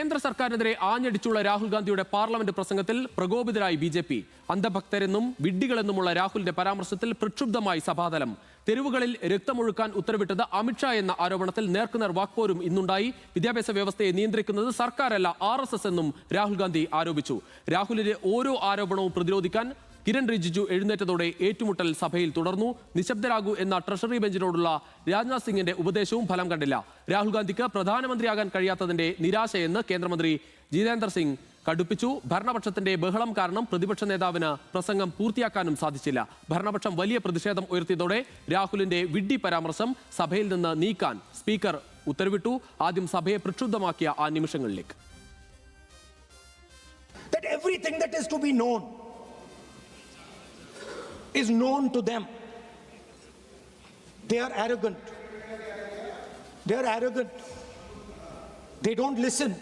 കേന്ദ്ര സർക്കാരിനെതിരെ ആഞ്ഞടിച്ചുള്ള രാഹുൽ ഗാന്ധിയുടെ പാർലമെന്റ് പ്രസംഗത്തിൽ പ്രകോപിതരായി ബി.ജെ.പി. അന്ധഭക്തരെന്നും വിഡ്ഢികളെന്നുമുള്ള രാഹുലിന്റെ പരാമർശത്തിൽ പ്രക്ഷുബ്ധമായി സഭാതലം. തെരുവുകളിൽ രക്തമൊഴുക്കാൻ ഉത്തരവിട്ടത് അമിത്ഷാ എന്ന ആരോപണത്തിൽ നേർക്കുനേർ വാക്പോരും ഇന്നുണ്ടായി. വിദ്യാഭ്യാസ വ്യവസ്ഥയെ നിയന്ത്രിക്കുന്നത് സർക്കാരല്ല RSS എന്നും രാഹുൽ ഗാന്ധി ആരോപിച്ചു. രാഹുലിന്റെ ഓരോ ആരോപണവും പ്രതിരോധിക്കാൻ കിരൺ റിജിജു എഴുന്നേറ്റതോടെ ഏറ്റുമുട്ടൽ സഭയിൽ തുടർന്നു. നിശബ്ദരാകൂ എന്ന ട്രഷറി ബെഞ്ചിനോടുള്ള രാജ്നാഥ് സിംഗിന്റെ ഉപദേശവും ഫലം കണ്ടില്ല. രാഹുൽ ഗാന്ധിക്ക് പ്രധാനമന്ത്രിയാകാൻ കഴിയാത്തതിന്റെ നിരാശയെന്ന് കേന്ദ്രമന്ത്രി ജിതേന്ദ്ര സിംഗ് കടുപ്പിച്ചു. ഭരണപക്ഷത്തിന്റെ ബഹളം കാരണം പ്രതിപക്ഷ നേതാവിന് പ്രസംഗം പൂർത്തിയാക്കാനും സാധിച്ചില്ല. ഭരണപക്ഷം വലിയ പ്രതിഷേധം ഉയർത്തിയതോടെ രാഹുലിന്റെ വിഡ്ഢി പരാമർശം സഭയിൽ നിന്ന് നീക്കാൻ സ്പീക്കർ ഉത്തരവിട്ടു. ആദ്യം സഭയെ പ്രക്ഷുബ്ധമാക്കിയ ആ നിമിഷങ്ങളിലേക്ക്. Is known to them. They are arrogant. They are arrogant. They don't listen.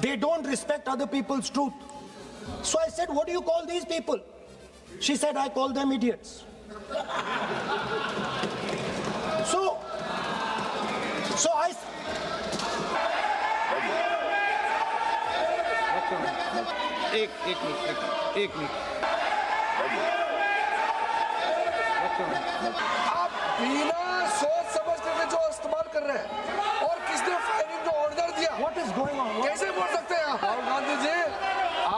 They don't respect other people's truth. So I said, what do you call these people? She said, I call them idiots. So I एक minute आप बिना सोच समझ करके जो इस्तेमाल कर रहे हैं और किसने फायरिंग जो ऑर्डर दिया, what is going on? कैसे बोल सकते हैं आप? राहुल गांधी जी,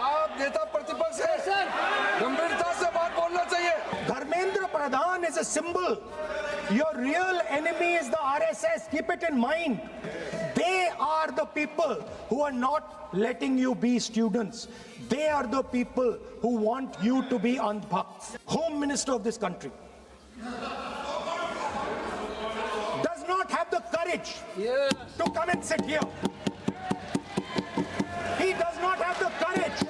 आप नेता प्रतिपक्ष हैं, गंभीरता से बात बोलना चाहिए. Dharmendra Pradhan is a symbol. Your real enemy is the RSS. Keep it in mind. They are the people who are not letting you be students. They are the people who want you to be andhbhakts. Home Minister of this country does not have the courage to come and sit here. He does not have the courage.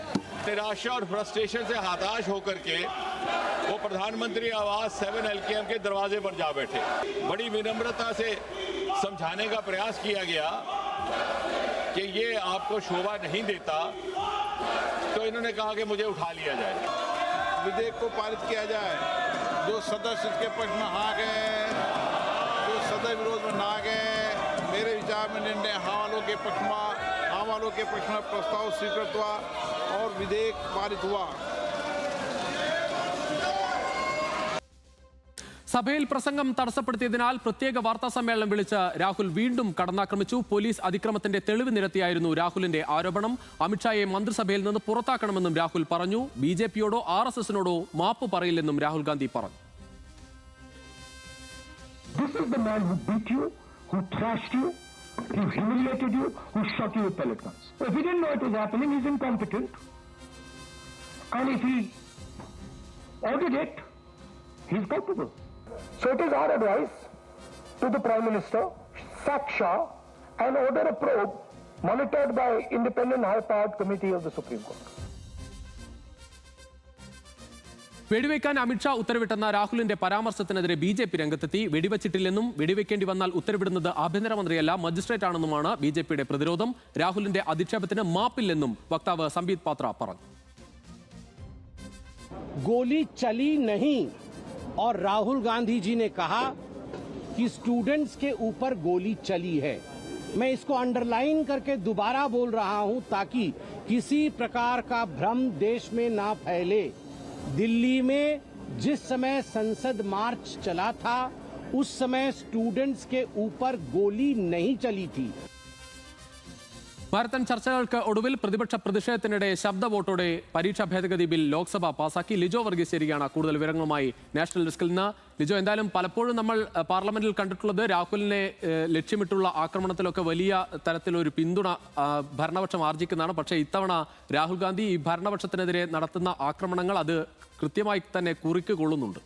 निराशा और frustration से हताश होकर के वो प्रधानमंत्री आवास 7 LKM के दरवाजे पर जा बैठे. बड़ी विनम्रता से समझाने का प्रयास किया गया कि ये आपको शोभा नहीं देता, तो इन्होंने कहा कि मुझे उठा लिया जाए. विधेयक को पारित किया जाए. जो सदस्य इसके पक्ष में हाँ गए, जो सदस्य विरोध में ना गए, मेरे विचार में निर्णय हाँ वालों के पक्ष में प्रस्ताव स्वीकृत हुआ और विधेयक पारित हुआ. സഭയിൽ പ്രസംഗം തടസ്സപ്പെടുത്തിയതിനാൽ പ്രത്യേക വാർത്താ സമ്മേളനം വിളിച്ച് രാഹുൽ വീണ്ടും കടന്നാക്രമിച്ചു. പോലീസ് അതിക്രമത്തിന്റെ തെളിവ് നിരത്തിയായിരുന്നു രാഹുലിന്റെ ആരോപണം. അമിത്ഷായെ മന്ത്രിസഭയിൽ നിന്ന് പുറത്താക്കണമെന്നും രാഹുൽ പറഞ്ഞു. BJP-യോടോ RSS-നോടോ മാപ്പ് പറയില്ലെന്നും രാഹുൽ ഗാന്ധി പറഞ്ഞു. This is the man who beat you, who thrashed you, who humiliated you, who shot you with pellet guns. If he didn't know it was happening, he's incompetent. And if he ordered it, he's culpable. So it is our advice to the Prime Minister, sack Shah and order a probe monitored by independent high-powered committee of the Supreme Court. വെടിവെക്കാൻ Amit Shah ഉത്തരവിട്ടെന്ന രാഹുലിന്റെ പരാമർശത്തിനെതിരെ BJP രംഗത്തെത്തി. വെടിവെച്ചിട്ടില്ലെന്നും വെടിവെക്കേണ്ടി വന്നാൽ ഉത്തരവിടുന്നത് ആഭ്യന്തരമന്ത്രിയല്ല magistrate ആണെന്നുമാണ് BJP-യുടെ പ്രതിരോധം. രാഹുലിന്റെ അധിക്ഷേപത്തിന് മാപ്പില്ലെന്നും വക്താവ് സംബിത് പാത്ര പറഞ്ഞു. गोली चली नहीं और राहुल गांधी जी ने कहा कि स्टूडेंट्स के ऊपर गोली चली है. मैं इसको अंडरलाइन करके दोबारा बोल रहा हूं ताकि किसी प्रकार का भ्रम देश में ना फैले. दिल्ली में जिस समय संसद मार्च चला था उस समय स्टूडेंट्स के ऊपर गोली नहीं चली थी. മാരത്തൺ ചർച്ചകൾക്ക് ഒടുവിൽ പ്രതിപക്ഷ പ്രതിഷേധത്തിനിടെ ശബ്ദ വോട്ടോടെ പരീക്ഷാ ഭേദഗതി ബിൽ ലോക്സഭ പാസാക്കി. ലിജോ വർഗീസ് ചേരുകയാണ് കൂടുതൽ വിവരങ്ങളുമായി നാഷണൽ ഡെസ്കിൽ നിന്ന്. ലിജോ, എന്തായാലും പലപ്പോഴും നമ്മൾ പാർലമെന്റിൽ കണ്ടിട്ടുള്ളത് രാഹുലിനെ ലക്ഷ്യമിട്ടുള്ള ആക്രമണത്തിലൊക്കെ വലിയ തരത്തിലൊരു പിന്തുണ ഭരണപക്ഷം ആർജിക്കുന്നതാണ്. പക്ഷേ ഇത്തവണ രാഹുൽ ഗാന്ധി ഈ ഭരണപക്ഷത്തിനെതിരെ നടത്തുന്ന ആക്രമണങ്ങൾ അത് കൃത്യമായി തന്നെ കുറിക്കുകൊള്ളുന്നുണ്ട്.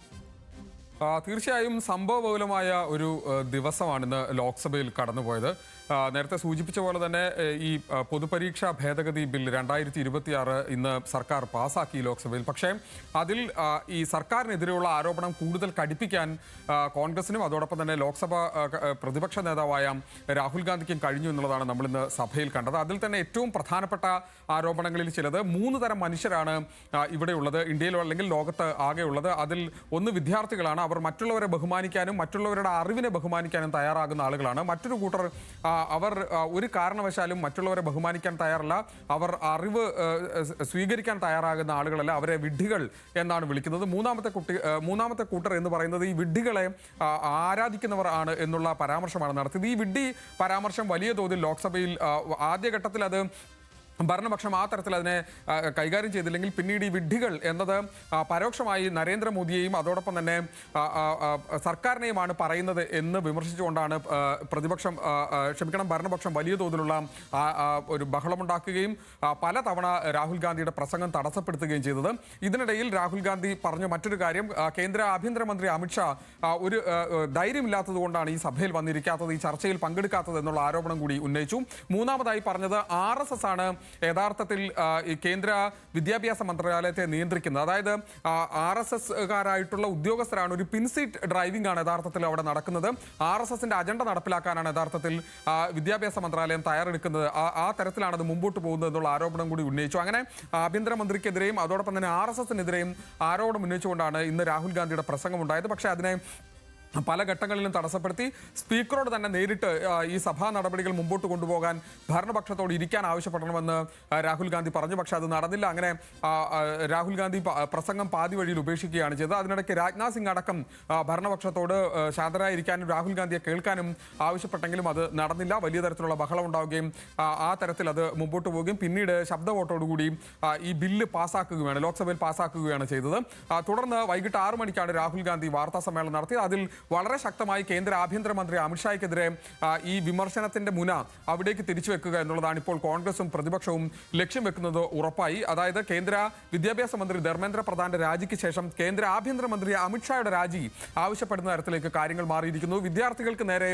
തീർച്ചയായും സംഭവബഹുലമായ ഒരു ദിവസമാണിന്ന് ലോക്സഭയിൽ കടന്നുപോയത്. നേരത്തെ സൂചിപ്പിച്ച പോലെ തന്നെ ഈ പൊതുപരീക്ഷാ ഭേദഗതി ബിൽ 2026 ഇന്ന് സർക്കാർ പാസാക്കി ലോക്സഭയിൽ. പക്ഷേ അതിൽ ഈ സർക്കാരിനെതിരെയുള്ള ആരോപണം കൂടുതൽ കടുപ്പിക്കാൻ കോൺഗ്രസിനും അതോടൊപ്പം തന്നെ ലോക്സഭ പ്രതിപക്ഷ നേതാവായ രാഹുൽ ഗാന്ധിക്കും കഴിഞ്ഞു എന്നുള്ളതാണ് നമ്മളിന്ന് സഭയിൽ കണ്ടത്. അതിൽ തന്നെ ഏറ്റവും പ്രധാനപ്പെട്ട ആരോപണങ്ങളിൽ ചിലത് 3 തരം മനുഷ്യരാണ് ഇവിടെയുള്ളത്, ഇന്ത്യയിലോ അല്ലെങ്കിൽ ലോകത്ത് ആകെയുള്ളത്. അതിൽ ഒന്ന് വിദ്യാർത്ഥികളാണ്. അവർ മറ്റുള്ളവരെ ബഹുമാനിക്കാനും മറ്റുള്ളവരുടെ അറിവിനെ ബഹുമാനിക്കാനും തയ്യാറാകുന്ന ആളുകളാണ്. മറ്റൊരു കൂട്ടർ അവർ ഒരു കാരണവശാലും മറ്റുള്ളവരെ ബഹുമാനിക്കാൻ തയ്യാറല്ല, അവർ അറിവ് സ്വീകരിക്കാൻ തയ്യാറാകുന്ന ആളുകളല്ല, അവരെ വിഡ്ഢികൾ എന്നാണ് വിളിക്കുന്നത്. മൂന്നാമത്തെ കൂട്ടർ എന്ന് പറയുന്നത് ഈ വിഡ്ഢികളെ ആരാധിക്കുന്നവർ ആണ് എന്നുള്ള പരാമർശമാണ് നടത്തിയത്. ഈ വിഡ്ഢി പരാമർശം വലിയ തോതിൽ ലോക്സഭയിൽ ആദ്യഘട്ടത്തിൽ അത് ഭരണപക്ഷം ആ തരത്തിൽ അതിനെ കൈകാര്യം ചെയ്തില്ലെങ്കിൽ പിന്നീട് ഈ വിഡ്ഢികൾ എന്നത് പരോക്ഷമായി നരേന്ദ്രമോദിയെയും അതോടൊപ്പം തന്നെ സർക്കാരിനെയുമാണ് പറയുന്നത് എന്ന് വിമർശിച്ചുകൊണ്ടാണ് ഭരണപക്ഷം വലിയ തോതിലുള്ള ഒരു ബഹളമുണ്ടാക്കുകയും പലതവണ രാഹുൽ ഗാന്ധിയുടെ പ്രസംഗം തടസ്സപ്പെടുത്തുകയും ചെയ്തത്. ഇതിനിടയിൽ രാഹുൽ ഗാന്ധി പറഞ്ഞ മറ്റൊരു കാര്യം, കേന്ദ്ര ആഭ്യന്തരമന്ത്രി അമിത്ഷാ ഒരു ധൈര്യമില്ലാത്തത് കൊണ്ടാണ് ഈ സഭയിൽ വന്നിരിക്കാത്തത്, ഈ ചർച്ചയിൽ പങ്കെടുക്കാത്തത് എന്നുള്ള ആരോപണം കൂടി ഉന്നയിച്ചു. മൂന്നാമതായി പറഞ്ഞത് RSS ആണ് യഥാർത്ഥത്തിൽ ഈ കേന്ദ്ര വിദ്യാഭ്യാസ മന്ത്രാലയത്തെ നിയന്ത്രിക്കുന്നത്. അതായത് RSSകാരായിട്ടുള്ള ഉദ്യോഗസ്ഥരാണ്, ഒരു പിൻസീറ്റ് ഡ്രൈവിംഗ് ആണ് യഥാർത്ഥത്തിൽ അവിടെ നടക്കുന്നത്. RSSന്റെ അജണ്ട നടപ്പിലാക്കാനാണ് യഥാർത്ഥത്തിൽ വിദ്യാഭ്യാസ മന്ത്രാലയം തയ്യാറെടുക്കുന്നത്. ആ തരത്തിലാണ് അത് മുമ്പോട്ട് പോകുന്നത് എന്നുള്ള ആരോപണം കൂടി ഉന്നയിച്ചു. അങ്ങനെ ആഭ്യന്തരമന്ത്രിക്കെതിരെയും അതോടൊപ്പം തന്നെ RSSനെതിരെയും ആരോപണം ഉന്നയിച്ചുകൊണ്ടാണ് ഇന്ന് രാഹുൽ ഗാന്ധിയുടെ പ്രസംഗം ഉണ്ടായത്. പക്ഷേ അതിനെ പല ഘട്ടങ്ങളിലും തടസ്സപ്പെടുത്തി സ്പീക്കറോട് തന്നെ നേരിട്ട് ഈ സഭാ നടപടികൾ മുമ്പോട്ട് കൊണ്ടുപോകാൻ ഭരണപക്ഷത്തോട് ഇരിക്കാൻ ആവശ്യപ്പെടണമെന്ന് രാഹുൽ ഗാന്ധി പറഞ്ഞു. പക്ഷേ അത് നടന്നില്ല. അങ്ങനെ രാഹുൽ ഗാന്ധി പ്രസംഗം പാതി വഴിയിൽ ഉപേക്ഷിക്കുകയാണ് ചെയ്തത്. അതിനിടയ്ക്ക് രാജ്നാഥ് സിംഗ് അടക്കം ഭരണപക്ഷത്തോട് ശാന്തരായിരിക്കാനും രാഹുൽ ഗാന്ധിയെ കേൾക്കാനും ആവശ്യപ്പെട്ടെങ്കിലും അത് നടന്നില്ല. വലിയ തരത്തിലുള്ള ബഹളം ഉണ്ടാവുകയും ആ തരത്തിൽ അത് മുമ്പോട്ട് പോവുകയും പിന്നീട് ശബ്ദ വോട്ടോടുകൂടി ഈ ബില്ല് പാസ്സാക്കുകയാണ്, ലോക്സഭയിൽ പാസ്സാക്കുകയാണ് ചെയ്തത്. തുടർന്ന് വൈകിട്ട് 6 മണിക്കാണ് രാഹുൽ ഗാന്ധി വാർത്താ സമ്മേളനം നടത്തിയത്. അതിൽ വളരെ ശക്തമായി കേന്ദ്ര ആഭ്യന്തരമന്ത്രി അമിത്ഷായ്ക്കെതിരെ ഈ വിമർശനത്തിന്റെ മുന അവിടേക്ക് തിരിച്ചു വെക്കുക എന്നുള്ളതാണ് ഇപ്പോൾ കോൺഗ്രസും പ്രതിപക്ഷവും ലക്ഷ്യം വെക്കുന്നത് ഉറപ്പായി. അതായത് കേന്ദ്ര വിദ്യാഭ്യാസ മന്ത്രി ധർമ്മേന്ദ്ര പ്രധാന്റെ രാജിക്ക് ശേഷം കേന്ദ്ര ആഭ്യന്തരമന്ത്രി അമിത്ഷായുടെ രാജി ആവശ്യപ്പെടുന്ന തരത്തിലേക്ക് കാര്യങ്ങൾ മാറിയിരിക്കുന്നു. വിദ്യാർത്ഥികൾക്ക് നേരെ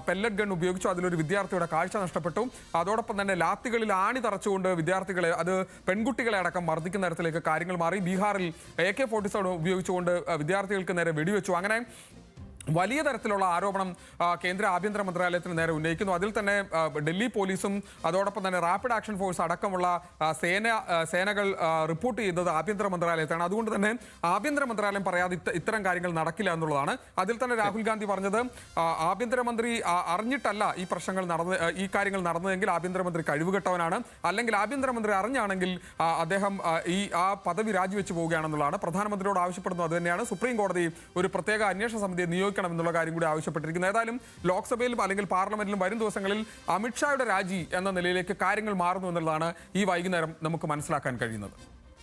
പെല്ലറ്റ് ഗൺ ഉപയോഗിച്ചു, അതിലൊരു വിദ്യാർത്ഥിയുടെ കാഴ്ച നഷ്ടപ്പെട്ടു. അതോടൊപ്പം തന്നെ ലാത്തികളിൽ ആണി തറച്ചുകൊണ്ട് വിദ്യാർത്ഥികളെ, അത് പെൺകുട്ടികളെ അടക്കം മർദ്ദിക്കുന്ന തരത്തിലേക്ക് കാര്യങ്ങൾ മാറി. ബീഹാറിൽ AK-47 ഉപയോഗിച്ചുകൊണ്ട് വിദ്യാർത്ഥികൾക്ക് നേരെ വെടിവെച്ചു. അങ്ങനെ വലിയ തരത്തിലുള്ള ആരോപണം കേന്ദ്ര ആഭ്യന്തര മന്ത്രാലയത്തിന് നേരെ ഉന്നയിക്കുന്നു. അതിൽ തന്നെ ഡൽഹി പോലീസും അതോടൊപ്പം തന്നെ റാപ്പിഡ് ആക്ഷൻ ഫോഴ്സ് അടക്കമുള്ള സേനകൾ റിപ്പോർട്ട് ചെയ്തത് ആഭ്യന്തര മന്ത്രാലയത്താണ്. അതുകൊണ്ട് തന്നെ ആഭ്യന്തര മന്ത്രാലയം പറയാതെ ഇത്തരം കാര്യങ്ങൾ നടക്കില്ല എന്നുള്ളതാണ്. അതിൽ തന്നെ രാഹുൽ ഗാന്ധി പറഞ്ഞത് ആഭ്യന്തരമന്ത്രി അറിഞ്ഞിട്ടല്ല ഈ കാര്യങ്ങൾ നടന്നതെങ്കിൽ ആഭ്യന്തരമന്ത്രി കഴിവുകെട്ടവനാണ്, അല്ലെങ്കിൽ ആഭ്യന്തരമന്ത്രി അറിഞ്ഞാണെങ്കിൽ അദ്ദേഹം ആ പദവി രാജിവെച്ച് പോവുകയാണെന്നുള്ളതാണ്. പ്രധാനമന്ത്രിയോട് ആവശ്യപ്പെടുന്നത് അത് തന്നെയാണ്. സുപ്രീം കോടതി ഒരു പ്രത്യേക അന്വേഷണ സമിതിയെ നിയോഗിക്കണം എന്നുള്ള കാര്യം കൂടി ആവശ്യപ്പെട്ടിരിക്കുന്നത്. ഏതായാലും ലോക്സഭയിലും അല്ലെങ്കിൽ പാർലമെന്റിലും വരും ദിവസങ്ങളിൽ അമിത്ഷായുടെ രാജി എന്ന നിലയിലേക്ക് കാര്യങ്ങൾ മാറുന്നു എന്നുള്ളതാണ് ഈ വൈകുന്നേരം നമുക്ക് മനസ്സിലാക്കാൻ കഴിയുന്നത്.